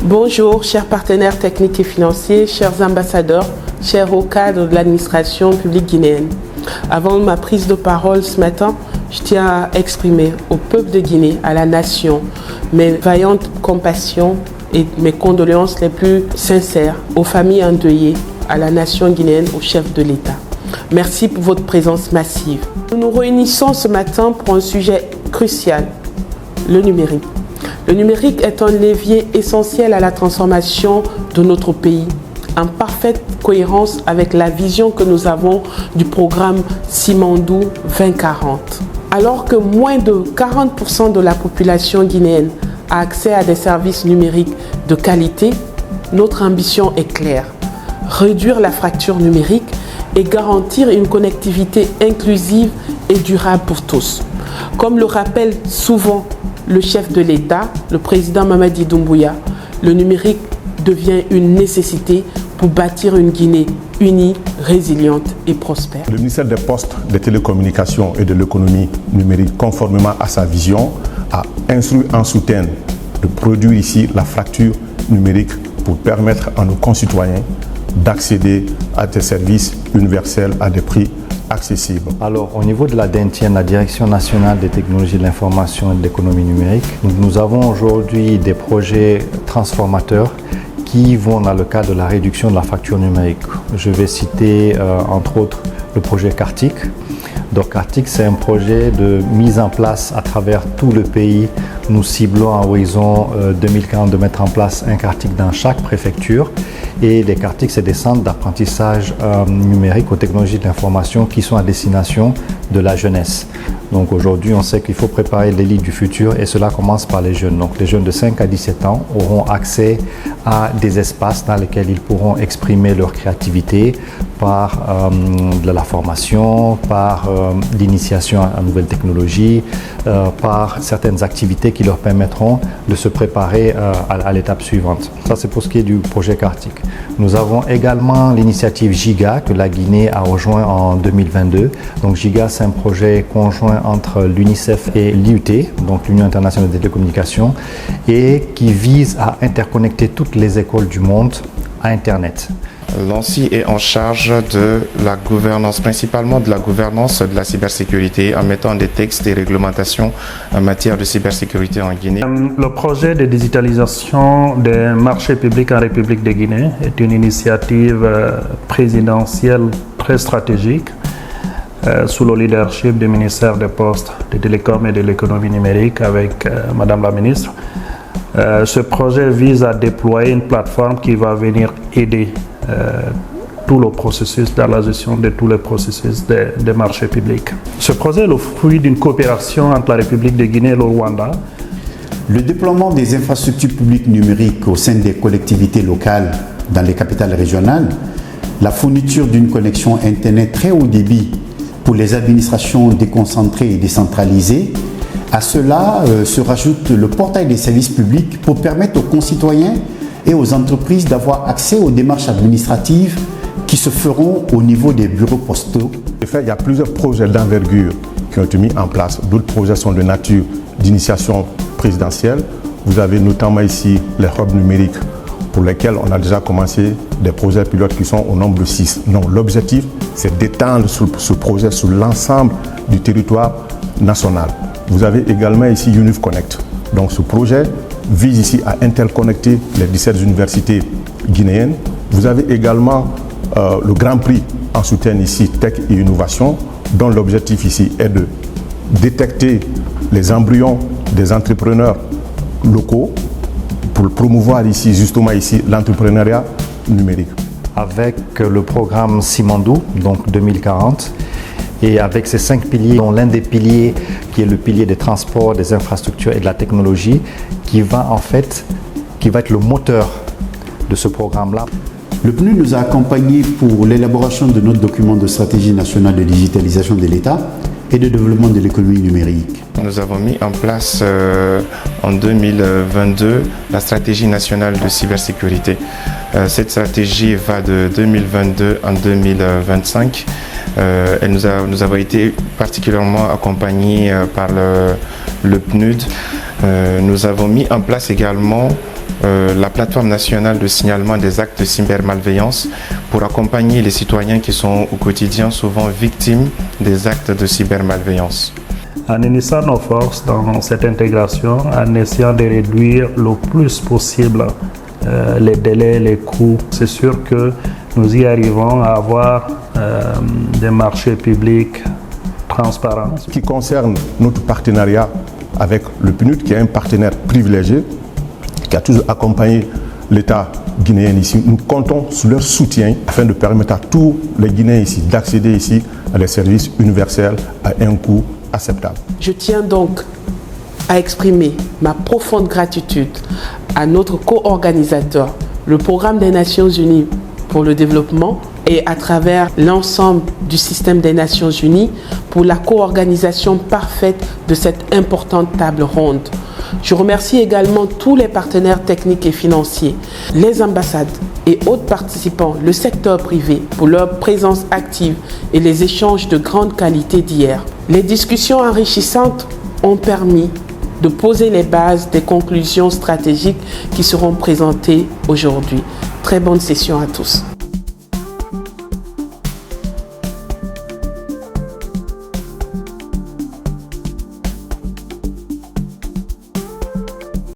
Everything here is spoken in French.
Bonjour, chers partenaires techniques et financiers, chers ambassadeurs, chers hauts cadres de l'administration publique guinéenne. Avant ma prise de parole ce matin, je tiens à exprimer au peuple de Guinée, à la nation, mes vaillantes compassions et mes condoléances les plus sincères aux familles endeuillées, à la nation guinéenne, au chef de l'État. Merci pour votre présence massive. Nous nous réunissons ce matin pour un sujet crucial, le numérique. Le numérique est un levier essentiel à la transformation de notre pays, en parfaite cohérence avec la vision que nous avons du programme Simandou 2040. Alors que moins de 40% de la population guinéenne a accès à des services numériques de qualité, notre ambition est claire: réduire la fracture numérique et garantir une connectivité inclusive et durable pour tous. Comme le rappelle souvent le chef de l'État, le président Mamadi Doumbouya, le numérique devient une nécessité pour bâtir une Guinée unie, résiliente et prospère. Le ministère des Postes, des Télécommunications et de l'Économie numérique, conformément à sa vision, a instruit en soutien de produire ici la fracture numérique pour permettre à nos concitoyens d'accéder à des services universels à des prix accessibles. Alors, au niveau de la DNTN, la Direction nationale des technologies de l'information et de l'économie numérique, nous avons aujourd'hui des projets transformateurs qui vont dans le cadre de la réduction de la fracture numérique. Je vais citer entre autres le projet Kartik. Donc Kartik, c'est un projet de mise en place à travers tout le pays. Nous ciblons à horizon 2040 de mettre en place un Kartik dans chaque préfecture. Et les Kartik, c'est des centres d'apprentissage numérique aux technologies de l'information qui sont à destination de la jeunesse. Donc aujourd'hui, on sait qu'il faut préparer l'élite du futur et cela commence par les jeunes. Donc les jeunes de 5 à 17 ans auront accès à des espaces dans lesquels ils pourront exprimer leur créativité par de la formation, par l'initiation à nouvelles technologies, par certaines activités qui leur permettront de se préparer à l'étape suivante. Ça, c'est pour ce qui est du projet Kartik. Nous avons également l'initiative GIGA que la Guinée a rejoint en 2022. Donc GIGA, c'est un projet conjoint entre l'UNICEF et l'IUT, donc l'Union internationale des télécommunications, et qui vise à interconnecter toutes les écoles du monde à Internet. L'ANSSI est en charge de la gouvernance, principalement de la gouvernance de la cybersécurité, en mettant des textes et réglementations en matière de cybersécurité en Guinée. Le projet de digitalisation des marchés publics en République de Guinée est une initiative présidentielle très stratégique sous le leadership du ministère des Postes, des Télécoms et de l'économie numérique avec Madame la ministre. Ce projet vise à déployer une plateforme qui va venir aider tout le processus, dans la gestion de tous les processus des marchés publics. Ce projet est le fruit d'une coopération entre la République de Guinée et le Rwanda. Le déploiement des infrastructures publiques numériques au sein des collectivités locales dans les capitales régionales, la fourniture d'une connexion Internet très haut débit pour les administrations déconcentrées et décentralisées. À cela se rajoute le portail des services publics pour permettre aux concitoyens et aux entreprises d'avoir accès aux démarches administratives qui se feront au niveau des bureaux postaux. En fait, il y a plusieurs projets d'envergure qui ont été mis en place. D'autres projets sont de nature d'initiation présidentielle. Vous avez notamment ici les hubs numériques pour lesquels on a déjà commencé des projets pilotes qui sont au nombre de 6. Non, l'objectif, c'est d'étendre ce projet sur l'ensemble du territoire national. Vous avez également ici UNIF Connect. Donc ce projet vise ici à interconnecter les 17 universités guinéennes. Vous avez également le Grand Prix en soutien ici Tech et Innovation, dont l'objectif ici est de détecter les embryons des entrepreneurs locaux pour promouvoir ici justement ici l'entrepreneuriat numérique. Avec le programme Simandou, donc 2040, et avec ces 5 piliers, dont l'un des piliers qui est le pilier des transports, des infrastructures et de la technologie, qui va être le moteur de ce programme-là. Le PNUD nous a accompagnés pour l'élaboration de notre document de stratégie nationale de digitalisation de l'État et de développement de l'économie numérique. Nous avons mis en place en 2022 la stratégie nationale de cybersécurité. Cette stratégie va de 2022 en 2025. Nous avons été particulièrement accompagnés par le PNUD. Nous avons mis en place également la plateforme nationale de signalement des actes de cybermalveillance pour accompagner les citoyens qui sont au quotidien souvent victimes des actes de cybermalveillance. En unissant nos forces dans cette intégration, en essayant de réduire le plus possible les délais, les coûts, c'est sûr que nous y arrivons à avoir des marchés publics transparents. Ce qui concerne notre partenariat avec le PNUD, qui est un partenaire privilégié, qui a toujours accompagné l'État guinéen ici, nous comptons sur leur soutien afin de permettre à tous les Guinéens ici d'accéder ici à des services universels à un coût acceptable. Je tiens donc à exprimer ma profonde gratitude à notre co-organisateur, le Programme des Nations Unies pour le développement, et à travers l'ensemble du système des Nations Unies pour la co-organisation parfaite de cette importante table ronde. Je remercie également tous les partenaires techniques et financiers, les ambassades et autres participants, le secteur privé pour leur présence active et les échanges de grande qualité d'hier. Les discussions enrichissantes ont permis de poser les bases des conclusions stratégiques qui seront présentées aujourd'hui. Très bonne session à tous.